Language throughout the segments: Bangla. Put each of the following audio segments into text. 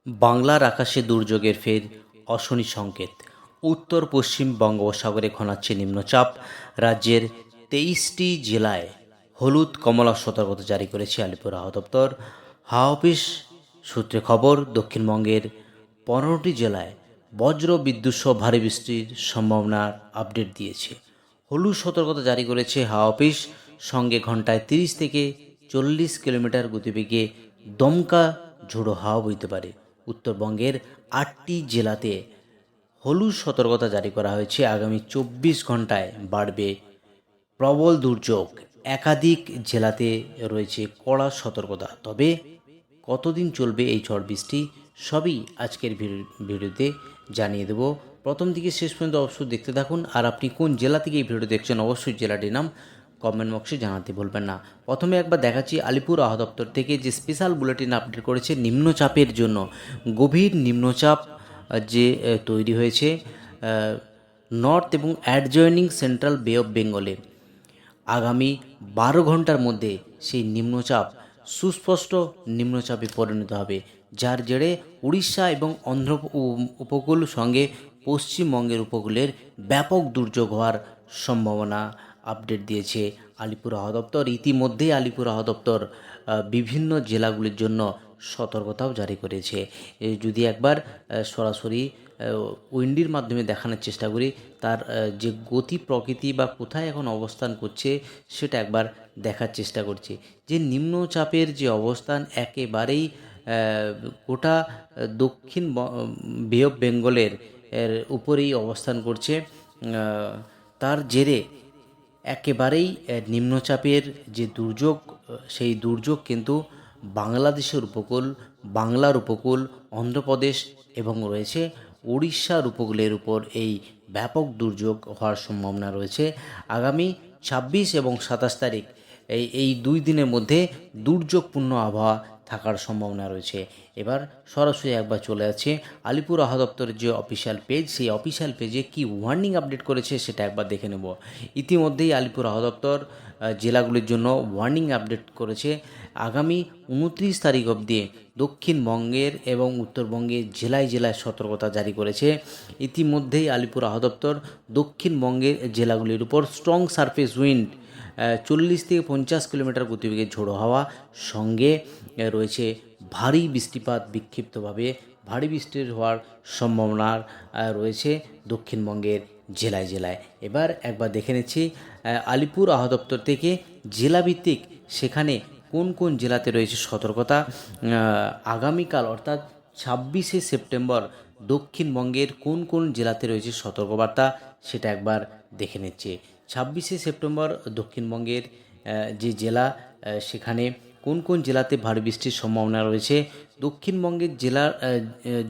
বাংলার আকাশে দুর্যোগের ফের অশনি সংকেত। উত্তর পশ্চিম বঙ্গোপসাগরে ঘনাচ্ছে নিম্নচাপ। রাজ্যের 23টি জেলায় হলুদ কমলা সতর্কতা জারি করেছে আলিপুর আবহাওয়া দপ্তর। হাওয়া অফিস সূত্রে খবর, দক্ষিণবঙ্গের 15টি জেলায় বজ্র বিদ্যুৎ সহ ভারী বৃষ্টির সম্ভাবনার আপডেট দিয়েছে। হলুদ সতর্কতা জারি করেছে হাওয়া অফিস। সঙ্গে ঘন্টায় 30 থেকে 40 কিলোমিটার গতিবেগে দমকা ঝোড়ো হাওয়া বইতে পারে। উত্তরবঙ্গের 8টি জেলাতে হলুদ সতর্কতা জারি করা হয়েছে। আগামী 24 ঘন্টায় বাড়বে প্রবল দুর্যোগ। একাধিক জেলাতে রয়েছে কড়া সতর্কতা। তবে কতদিন চলবে এই ঝড় বৃষ্টি সবই আজকের ভিডিওতে জানিয়ে দেব। প্রথম থেকে শেষ পর্যন্ত অবশ্যই দেখতে থাকুন। আর আপনি কোন জেলা থেকে এই ভিডিও দেখছেন অবশ্যই জেলাটির নাম কমেন্ট বক্সে জানাতে ভুলবেন না। প্রথমে একবার দেখাচ্ছি আলিপুর আবহাওয়া দপ্তর থেকে যে স্পেশাল বুলেটিন আপডেট করেছে নিম্নচাপের জন্য। গভীর নিম্নচাপ যে তৈরি হয়েছে নর্থ এবং অ্যাডজয়নিং সেন্ট্রাল বে অফ বেঙ্গলে। আগামী 12 ঘন্টার মধ্যে সেই নিম্নচাপ সুস্পষ্ট নিম্নচাপে পরিণত হবে, যার জেরে উড়িষ্যা এবং অন্ধ্র উপকূল সঙ্গে পশ্চিমবঙ্গের উপকূলের ব্যাপক দুর্যোগ হওয়ার সম্ভাবনা আপডেট দিয়েছে আলিপুর আবহাওয়া দপ্তর। ইতিমধ্যেই আলিপুর আবহাওয়া দপ্তর বিভিন্ন জেলাগুলির জন্য সতর্কতাও জারি করেছে। যদি একবার সরাসরি উইন্ডির মাধ্যমে দেখানোর চেষ্টা করি, তার যে গতি প্রকৃতি বা কোথায় এখন অবস্থান করছে সেটা একবার দেখার চেষ্টা করছি। যে নিম্নচাপের যে অবস্থান একেবারেই গোটা দক্ষিণ বে অফ বেঙ্গলের উপরেই অবস্থান করছে। তার জেরে একেবারেই নিম্নচাপের যে দুর্যোগ, সেই দুর্যোগ কিন্তু বাংলাদেশের উপকূল, বাংলার উপকূল, অন্ধ্রপ্রদেশ এবং রয়েছে উড়িষ্যার উপকূলের উপর এই ব্যাপক দুর্যোগ হওয়ার সম্ভাবনা রয়েছে। আগামী 26 এবং 27 তারিখ এই 2 দিনের মধ্যে দুর্যোগপূর্ণ আবহাওয়া থাকার সম্ভাবনা রয়েছে। এবার সরাসরি একবার চলে যাচ্ছে আলিপুর আবহাওয়া দপ্তরের যে অফিসিয়াল পেজ, সেই অফিসিয়াল পেজে কি ওয়ার্নিং আপডেট করেছে সেটা একবার দেখে নেব। ইতিমধ্যেই আলিপুর আবহাওয়া দপ্তর জেলাগুলির জন্য ওয়ার্নিং আপডেট করেছে। আগামী 29 তারিখ অবধি দক্ষিণবঙ্গের এবং উত্তরবঙ্গের জেলায় জেলায় সতর্কতা জারি করেছে। ইতিমধ্যেই আলিপুর আবহাওয়া দপ্তর দক্ষিণবঙ্গের জেলাগুলির উপর স্ট্রং সারফেস উইন্ড 40 থেকে 50 কিলোমিটার গতিবেগে ঝোড়ো হাওয়া সঙ্গে রয়েছে ভারী বৃষ্টিপাত, বিক্ষিপ্তভাবে ভারী বৃষ্টির হওয়ার সম্ভাবনা রয়েছে দক্ষিণবঙ্গের জেলায় জেলায়। এবার একবার দেখে নিচ্ছি আলিপুর আবহাওয়া দপ্তর থেকে জেলাভিত্তিক সেখানে কোন কোন জেলাতে রয়েছে সতর্কতা। আগামীকাল অর্থাৎ 26শে সেপ্টেম্বর দক্ষিণবঙ্গের কোন কোন জেলাতে রয়েছে সতর্কবার্তা সেটা একবার দেখে নিচ্ছে। 26শে সেপ্টেম্বর দক্ষিণবঙ্গের যে জেলা, সেখানে কোন কোন জেলাতে ভারী বৃষ্টির সম্ভাবনা রয়েছে। দক্ষিণবঙ্গের জেলার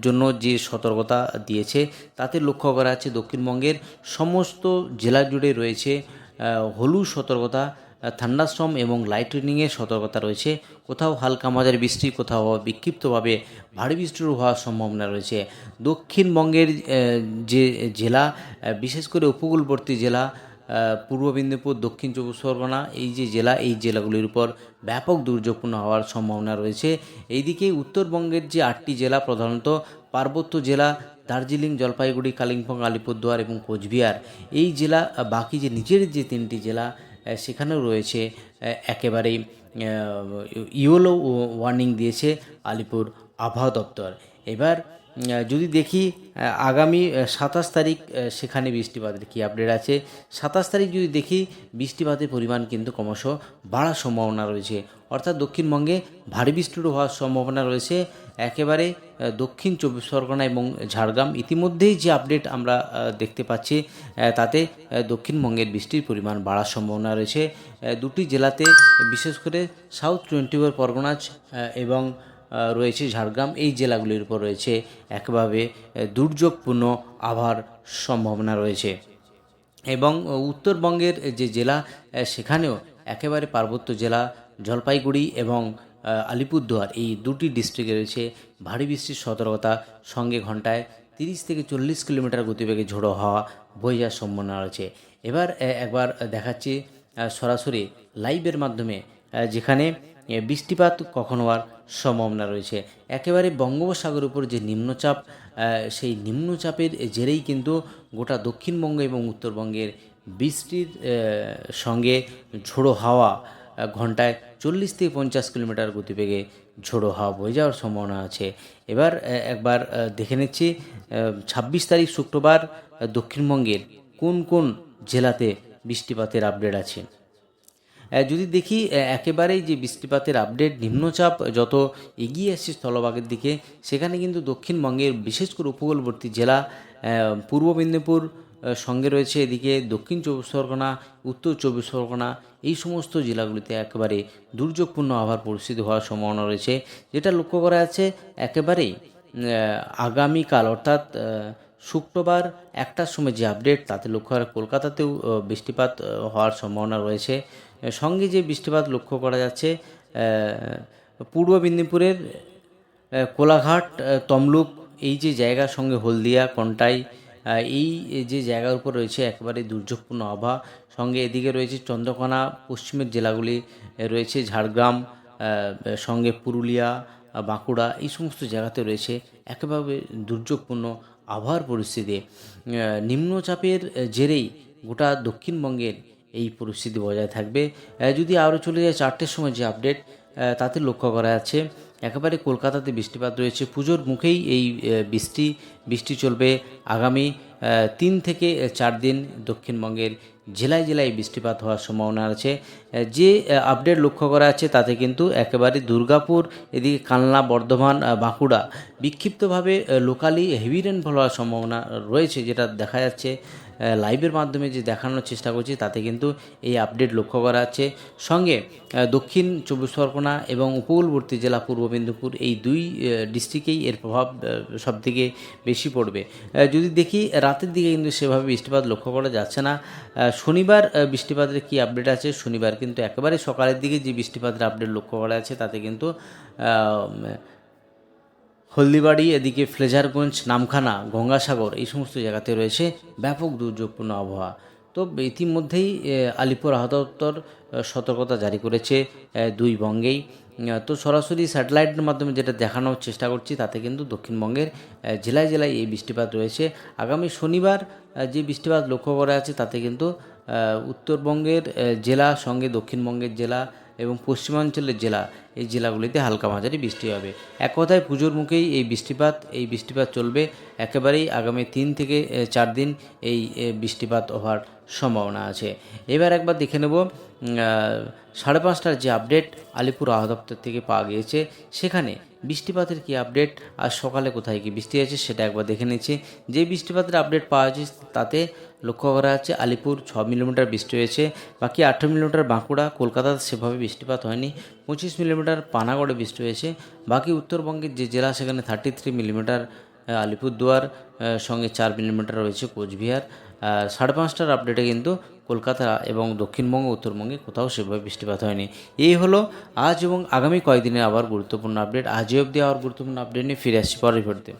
জন্য যে সতর্কতা দিয়েছে তাতে লক্ষ্য করা যাচ্ছে দক্ষিণবঙ্গের সমস্ত জেলা জুড়ে রয়েছে হলুদ সতর্কতা, থান্ডারস্টর্ম এবং লাইট রেনিংয়ের সতর্কতা রয়েছে। কোথাও হালকা মাঝারি বৃষ্টি, কোথাও বিক্ষিপ্তভাবে ভারী বৃষ্টির হওয়ার সম্ভাবনা রয়েছে। দক্ষিণবঙ্গের যে জেলা, বিশেষ করে উপকূলবর্তী জেলা পূর্ব মেদিনীপুর, দক্ষিণ চব্বিশ পরগনা, এই যে জেলা, এই জেলাগুলির উপর ব্যাপক দুর্যোগপূর্ণ হওয়ার সম্ভাবনা রয়েছে। এইদিকে উত্তরবঙ্গের যে 8টি জেলা, প্রধানত পার্বত্য জেলা দার্জিলিং, জলপাইগুড়ি, কালিম্পং, আলিপুরদুয়ার এবং কোচবিহার, এই জেলা বাকি যে নিচের যে 3টি জেলা সেখানেও রয়েছে একেবারেই ইয়েলো ওয়ার্নিং দিয়েছে আলিপুর আবহাওয়া দপ্তর। এবার যদি দেখি আগামী 27 তারিখ সেখানে বৃষ্টিপাতের কী আপডেট আছে। 27 তারিখ যদি দেখি বৃষ্টিপাতের পরিমাণ কিন্তু ক্রমশ বাড়ার সম্ভাবনা রয়েছে, অর্থাৎ দক্ষিণবঙ্গে ভারী বৃষ্টির হওয়ার সম্ভাবনা রয়েছে একেবারে দক্ষিণ চব্বিশ পরগনা এবং ঝাড়গ্রাম। ইতিমধ্যেই যে আপডেট আমরা দেখতে পাচ্ছি তাতে দক্ষিণবঙ্গের বৃষ্টির পরিমাণ বাড়ার সম্ভাবনা রয়েছে। দুটি জেলাতে, বিশেষ করে সাউথ 24 পরগনাজ এবং রয়েছে ঝাড়গ্রাম, এই জেলাগুলির উপর রয়েছে একেবারে দুর্যোগপূর্ণ আবহাওয়ার সম্ভাবনা রয়েছে। এবং উত্তরবঙ্গের যে জেলা সেখানেও একেবারে পার্বত্য জেলা জলপাইগুড়ি এবং আলিপুরদুয়ার, এই দুটি ডিস্ট্রিক্টে রয়েছে ভারী বৃষ্টির সতর্কতা, সঙ্গে ঘন্টায় 30 থেকে 40 কিলোমিটার গতিবেগে ঝোড়ো হাওয়া বয়ে যাওয়ার সম্ভাবনা রয়েছে। এবার একবার দেখাচ্ছি সরাসরি লাইভের মাধ্যমে যেখানে বৃষ্টিপাত কখন হওয়ার সম্ভাবনা রয়েছে। একেবারে বঙ্গোপসাগরের উপর যে নিম্নচাপ, সেই নিম্নচাপের জেরেই কিন্তু গোটা দক্ষিণবঙ্গ এবং উত্তরবঙ্গের বৃষ্টির সঙ্গে ঝোড়ো হাওয়া, ঘন্টায় 40 থেকে 50 কিলোমিটার গতিবেগে ঝোড়ো হাওয়া বয়ে যাওয়ার সম্ভাবনা আছে। এবার একবার দেখে নিচ্ছি 26 তারিখ শুক্রবার দক্ষিণবঙ্গের কোন কোন জেলাতে বৃষ্টিপাতের আপডেট আছে। যদি দেখি একেবারেই যে বৃষ্টিপাতের আপডেট, নিম্নচাপ যত এগিয়ে আসছে স্থলভাগের দিকে, সেখানে কিন্তু দক্ষিণবঙ্গের বিশেষ করে উপকূলবর্তী জেলা পূর্ব মেদিনীপুর সঙ্গে রয়েছে, এদিকে দক্ষিণ চব্বিশ পরগনা, উত্তর চব্বিশ পরগনা, এই সমস্ত জেলাগুলিতে একেবারে দুর্যোগপূর্ণ আবহাওয়ার পরিস্থিতি হওয়ার সম্ভাবনা রয়েছে। যেটা লক্ষ্য করা যাচ্ছে একেবারেই আগামীকাল অর্থাৎ শুক্রবার 1টার সময় যে আপডেট, তাতে লক্ষ্য করা কলকাতাতেও বৃষ্টিপাত হওয়ার সম্ভাবনা রয়েছে। সঙ্গে যে বৃষ্টিপাত লক্ষ্য করা যাচ্ছে পূর্ব মেদিনীপুরের কোলাঘাট, তমলুক, এই যে জায়গার সঙ্গে হলদিয়া, কন্টাই, এই যে জায়গার উপর রয়েছে একেবারে দুর্যোগপূর্ণ আবহাওয়া। সঙ্গে এদিকে রয়েছে চন্দ্রকোনা, পশ্চিমের জেলাগুলি রয়েছে ঝাড়গ্রাম, সঙ্গে পুরুলিয়া, বাঁকুড়া, এই সমস্ত জায়গাতে রয়েছে একেবারে দুর্যোগপূর্ণ আবহাওয়ার পরিস্থিতি। নিম্নচাপের জেরেই গোটা দক্ষিণবঙ্গের এই পরিস্থিতি বজায় থাকবে। যদি আরও চলে যায় 4টের সময় যে আপডেট, তাতে লক্ষ্য করা যাচ্ছে একেবারে কলকাতাতে বৃষ্টিপাত রয়েছে। পুজোর মুখেই এই বৃষ্টি চলবে আগামী 3 থেকে 4 দিন। দক্ষিণবঙ্গের জেলায় জেলায় বৃষ্টিপাত হওয়ার সম্ভাবনা আছে। যে আপডেট লক্ষ্য করা আছে তাতে কিন্তু একেবারে দুর্গাপুর, এদিকে কালনা, বর্ধমান, বাঁকুড়া বিক্ষিপ্তভাবে লোকালি হেভি রেনফল হওয়ার সম্ভাবনা রয়েছে, যেটা দেখা যাচ্ছে লাইভের মাধ্যমে যে দেখানোর চেষ্টা করছি, তাতে কিন্তু এই আপডেট লক্ষ্য করা যাচ্ছে। সঙ্গে দক্ষিণ চব্বিশ পরগনা এবং উপকূলবর্তী জেলা পূর্ব মেদিনীপুর, এই দুই ডিস্ট্রিক্টেই এর প্রভাব সবথেকে বেশি পড়বে। যদি দেখি রাতের দিকে কিন্তু সেভাবে বৃষ্টিপাত লক্ষ্য করা যাচ্ছে না। শনিবার বৃষ্টিপাতের কী আপডেট আছে, শনিবার কিন্তু একেবারে সকালের দিকে যে বৃষ্টিপাতের আপডেট লক্ষ্য করা আছে, তাতে কিন্তু হলদিবাড়ি, এদিকে ফ্লেজারগঞ্জ, নামখানা, গঙ্গাসাগর, এই সমস্ত জায়গাতে রয়েছে ব্যাপক দুর্যোগপূর্ণ আবহাওয়া। তো ইতিমধ্যেই আলিপুর আবহাওয়া দপ্তর সতর্কতা জারি করেছে দুই বঙ্গেই। তো সরাসরি স্যাটেলাইটের মাধ্যমে যেটা দেখানোর চেষ্টা করছি, তাতে কিন্তু দক্ষিণবঙ্গের জেলায় জেলায় এই বৃষ্টিপাত রয়েছে। আগামী শনিবার যে বৃষ্টিপাত লক্ষ্য করা আছে, তাতে কিন্তু উত্তরবঙ্গের জেলা, সঙ্গে দক্ষিণবঙ্গের জেলা এবং পশ্চিমাঞ্চলের জেলা, এই জেলাগুলিতে হালকা মাঝারি বৃষ্টি হবে। এক কথায় পুজোর মুখেই এই বৃষ্টিপাত চলবে একেবারেই আগামী 3 থেকে 4 দিন এই বৃষ্টিপাত হওয়ার সম্ভাবনা আছে। এবার একবার দেখে নেব 5:30টার যে আপডেট আলিপুর আবহাওয়া দপ্তর থেকে পাওয়া গিয়েছে, সেখানে বৃষ্টিপাতের কি আপডেট আর সকালে কোথায় কি বৃষ্টি আছে সেটা একবার দেখে নিচ্ছি। যে বৃষ্টিপাতের আপডেট পাওয়া যাচ্ছে তাতে লক্ষ্য করা যাচ্ছে আলিপুর 6 মিলিমিটার বৃষ্টি হয়েছে, বাকি 18 মিলিমিটার বাঁকুড়া, কলকাতাতে সেভাবে বৃষ্টিপাত হয়নি। 25 মিলিমিটার পানাগড়ে বৃষ্টি হয়েছে। বাকি উত্তরবঙ্গের যে জেলা, সেখানে 33 মিলিমিটার আলিপুরদুয়ার, সঙ্গে 4 মিলিমিটার রয়েছে কোচবিহার। 5:30টার আপডেটে কিন্তু কলকাতা এবং দক্ষিণবঙ্গ, উত্তরবঙ্গে কোথাও সেভাবে বৃষ্টিপাত হয়নি। এই হলো আজ এবং আগামী কয়েকদিনের আবার গুরুত্বপূর্ণ আপডেট। আজই অবধি আবার গুরুত্বপূর্ণ আপডেট নিয়ে ফিরে আসছি পরের ভিডিওতে।